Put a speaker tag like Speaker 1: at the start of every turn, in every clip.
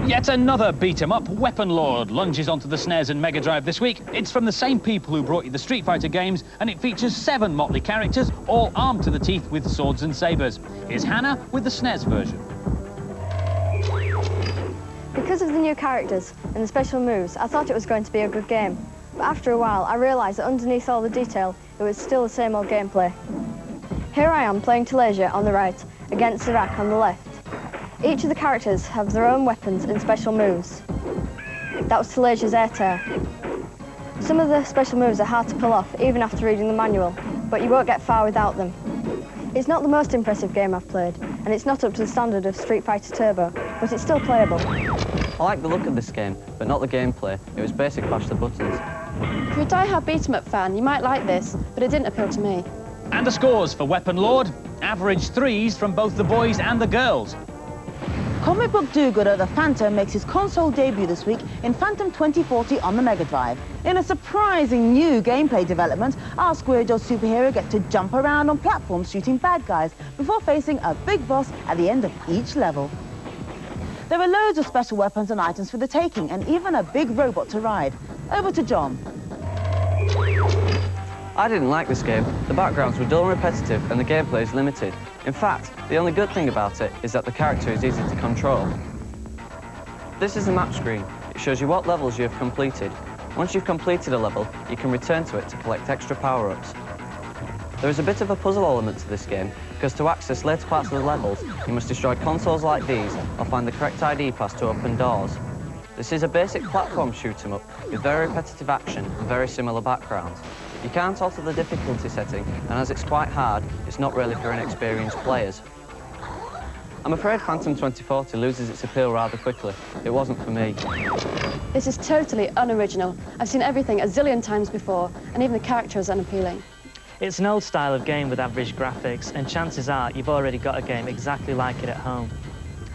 Speaker 1: Yet another beat-em-up, Weapon Lord, lunges onto the SNES and Mega Drive this week. It's from the same people who brought you the Street Fighter games, and it features 7 motley characters, all armed to the teeth with swords and sabres. Here's Hannah with the SNES version.
Speaker 2: Because of the new characters and the special moves, I thought it was going to be a good game. But after a while, I realised that underneath all the detail, it was still the same old gameplay. Here I am playing Talasia on the right, against Iraq on the left. Each of the characters have their own weapons and special moves. That was Talasia's air tear. Some of the special moves are hard to pull off, even after reading the manual, but you won't get far without them. It's not the most impressive game I've played, and it's not up to the standard of Street Fighter Turbo, but it's still playable.
Speaker 3: I like the look of this game, but not the gameplay. It was basic bash the buttons.
Speaker 4: If you're a die-hard beat-em-up fan, you might like this, but it didn't appeal to me.
Speaker 1: And the scores for Weapon Lord, average 3s from both the boys and the girls.
Speaker 5: Comic book do-gooder The Phantom makes his console debut this week in Phantom 2040 on the Mega Drive. In a surprising new gameplay development, our Square-Jaw superhero gets to jump around on platforms shooting bad guys before facing a big boss at the end of each level. There are loads of special weapons and items for the taking, and even a big robot to ride. Over to John.
Speaker 3: I didn't like this game. The backgrounds were dull and repetitive, and the gameplay is limited. In fact, the only good thing about it is that the character is easy to control. This is the map screen. It shows you what levels you have completed. Once you've completed a level, you can return to it to collect extra power-ups. There is a bit of a puzzle element to this game, because to access later parts of the levels, you must destroy consoles like these or find the correct ID pass to open doors. This is a basic platform shoot-'em-up with very repetitive action and very similar backgrounds. You can't alter the difficulty setting, and as it's quite hard, it's not really for inexperienced players. I'm afraid Phantom 2040 loses its appeal rather quickly. It wasn't for me.
Speaker 4: This is totally unoriginal. I've seen everything a zillion times before, and even the character is unappealing.
Speaker 6: It's an old style of game with average graphics, and chances are you've already got a game exactly like it at home.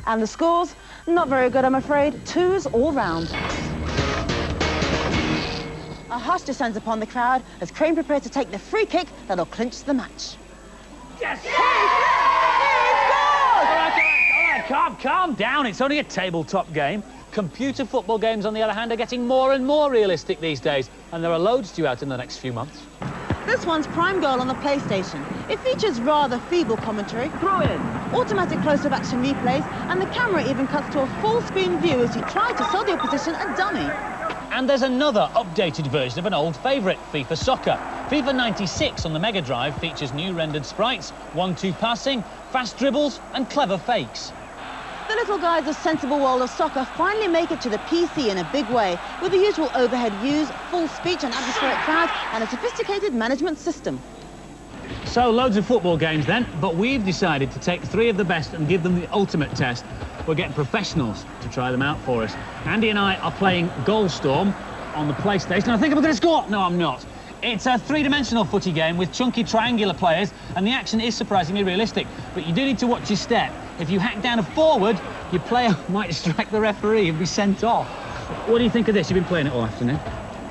Speaker 5: And the scores? Not very good, I'm afraid. 2s all round. A hush descends upon the crowd as Crane prepares to take the free kick that'll clinch the match.
Speaker 1: Yes!
Speaker 5: He scores!
Speaker 1: All right, calm down. It's only a tabletop game. Computer football games, on the other hand, are getting more and more realistic these days, and there are loads due out in the next few months.
Speaker 5: This one's Prime Goal on the PlayStation. It features rather feeble commentary, throw in, automatic close-up action replays, and the camera even cuts to a full-screen view as you try to sell the opposition a dummy.
Speaker 1: And there's another updated version of an old favourite, FIFA Soccer. FIFA 96 on the Mega Drive features new rendered sprites, 1-2 passing, fast dribbles and clever fakes.
Speaker 5: The little guys of Sensible World of Soccer finally make it to the PC in a big way, with the usual overhead views, full speech and atmospheric crowd, and a sophisticated management system.
Speaker 1: So, loads of football games then, but we've decided to take 3 of the best and give them the ultimate test. We're getting professionals to try them out for us. Andy and I are playing Goalstorm on the PlayStation. I think I'm going to score. No, I'm not. It's a 3-dimensional footy game with chunky triangular players, and the action is surprisingly realistic. But you do need to watch your step. If you hack down a forward, your player might strike the referee and be sent off. What do you think of this? You've been playing it all afternoon.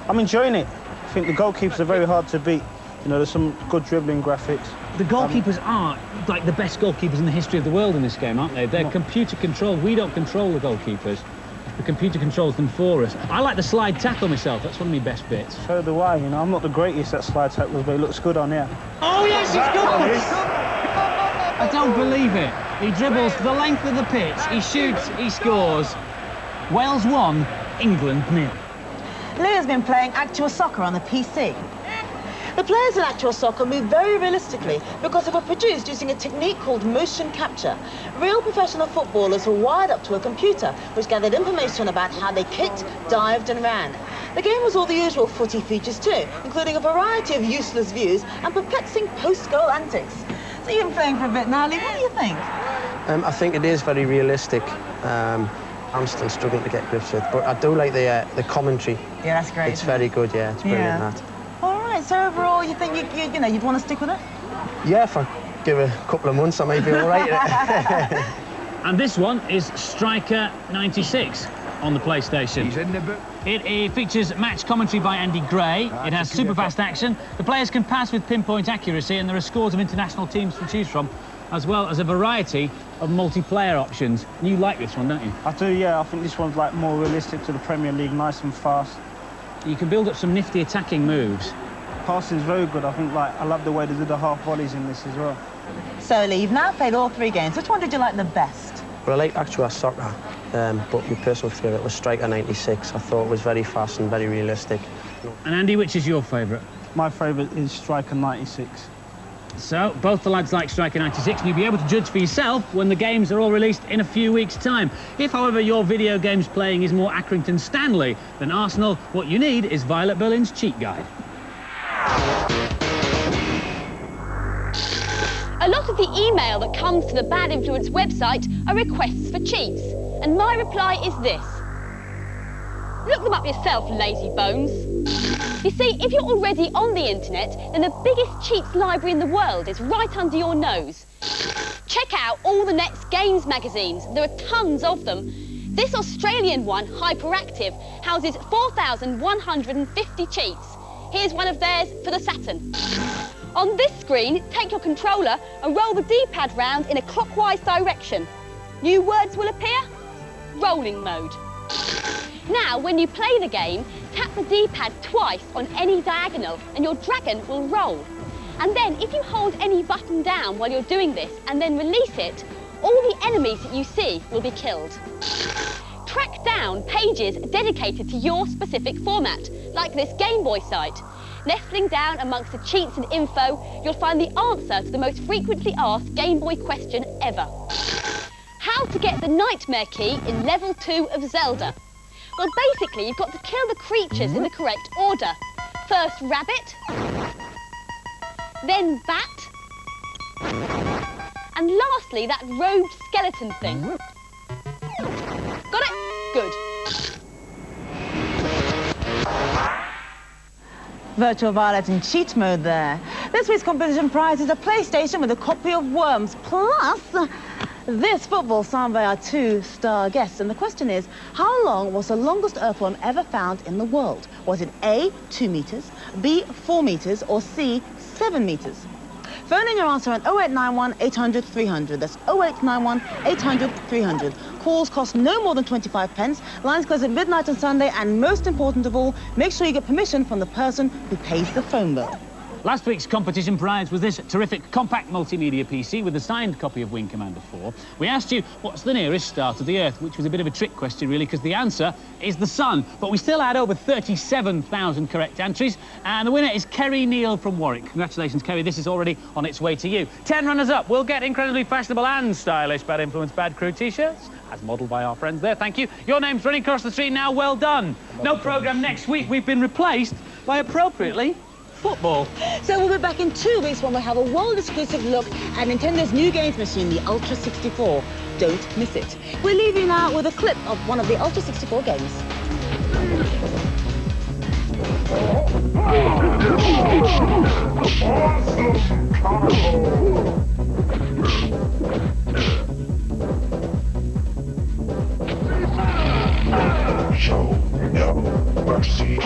Speaker 7: I'm enjoying it. I think the goalkeepers are very hard to beat. You know, there's some good dribbling graphics.
Speaker 1: The goalkeepers are like the best goalkeepers in the history of the world in this game, aren't they? They're computer controlled. We don't control the goalkeepers. The computer controls them for us. I like the slide tackle myself. That's one of my best bits.
Speaker 7: So do I. You know, I'm not the greatest at slide tackles, but it looks good on here.
Speaker 1: Oh, yes, he scores! I don't believe it. He dribbles the length of the pitch. He shoots, he scores. Wales 1, England 0.
Speaker 5: Leah's been playing Actual Soccer on the PC. The players in Actual Soccer move very realistically because they were produced using a technique called motion capture. Real professional footballers were wired up to a computer which gathered information about how they kicked, dived and ran. The game was all the usual footy features too, including a variety of useless views and perplexing post-goal antics. So you've been playing for a bit now, Lee. What do you think?
Speaker 8: I think it is very realistic. I'm still struggling to get grips with, but I do like the commentary.
Speaker 5: Yeah, that's great.
Speaker 8: It's very good, yeah. It's brilliant, that.
Speaker 5: All right, so overall, you think you know, you'd want to stick with it?
Speaker 8: Yeah, if I give it a couple of months, I might be all right.
Speaker 1: And this one is Striker 96 on the PlayStation.
Speaker 9: He's in the book.
Speaker 1: It features match commentary by Andy Gray. It has super fast action. The players can pass with pinpoint accuracy, and there are scores of international teams to choose from. as well as a variety of multiplayer options. And you like this one, don't you?
Speaker 7: I do, yeah. I think this one's like more realistic to the Premier League, nice and fast.
Speaker 1: You can build up some nifty attacking moves.
Speaker 7: Passing's very good. I think I love the way they do the half volleys in this as well.
Speaker 5: So, Lee, you've now played all 3 games. Which one did you like the best?
Speaker 8: Well, I like Actua Soccer, but my personal favourite was Striker 96. I thought it was very fast and very realistic.
Speaker 1: And Andy, which is your favourite?
Speaker 7: My favourite is Striker 96.
Speaker 1: So, both the lads like Striker 96, and you'll be able to judge for yourself when the games are all released in a few weeks' time. If, however, your video games playing is more Accrington Stanley than Arsenal, what you need is Violet Berlin's cheat guide.
Speaker 9: A lot of the email that comes to the Bad Influence website are requests for cheats, and my reply is this. Look them up yourself, lazy bones. You see, if you're already on the internet, then the biggest cheats library in the world is right under your nose. Check out all the Net's games magazines. There are tons of them. This Australian one, Hyperactive, houses 4,150 cheats. Here's one of theirs for the Saturn. On this screen, take your controller and roll the D-pad round in a clockwise direction. New words will appear. Rolling mode. Now, when you play the game, tap the D-pad twice on any diagonal and your dragon will roll. And then, if you hold any button down while you're doing this and then release it, all the enemies that you see will be killed. Track down pages dedicated to your specific format, like this Game Boy site. Nestling down amongst the cheats and info, you'll find the answer to the most frequently asked Game Boy question ever. How to get the Nightmare Key in Level 2 of Zelda? Well, basically, you've got to kill the creatures in the correct order. First rabbit, then bat, and lastly, that robed skeleton thing. Got it? Good.
Speaker 5: Virtual Violet in cheat mode there. This week's competition prize is a PlayStation with a copy of Worms, plus this football signed by our 2-star guests. And the question is, how long was the longest earthworm ever found in the world? Was it A, 2 metres, B, 4 metres, or C, 7 metres? Phone in your answer on 0891 800 300. That's 0891 800 300. Calls cost no more than 25 pence. Lines close at midnight on Sunday. And most important of all, make sure you get permission from the person who pays the phone bill.
Speaker 1: Last week's competition prize was this terrific compact multimedia PC with a signed copy of Wing Commander 4. We asked you, what's the nearest star to the Earth? Which was a bit of a trick question, really, because the answer is the Sun. But we still had over 37,000 correct entries, and the winner is Kerry Neal from Warwick. Congratulations, Kerry. This is already on its way to you. 10 runners-up will get incredibly fashionable and stylish Bad Influence Bad Crew T-shirts, as modelled by our friends there. Thank you. Your name's running across the street now. Well done. No programme next week. We've been replaced by, appropriately, football.
Speaker 5: So we'll be back in 2 weeks when we'll have a world-exclusive look at Nintendo's new games machine, the Ultra 64. Don't miss it. We'll leave you now with a clip of one of the Ultra 64 games.
Speaker 10: Show no mercy.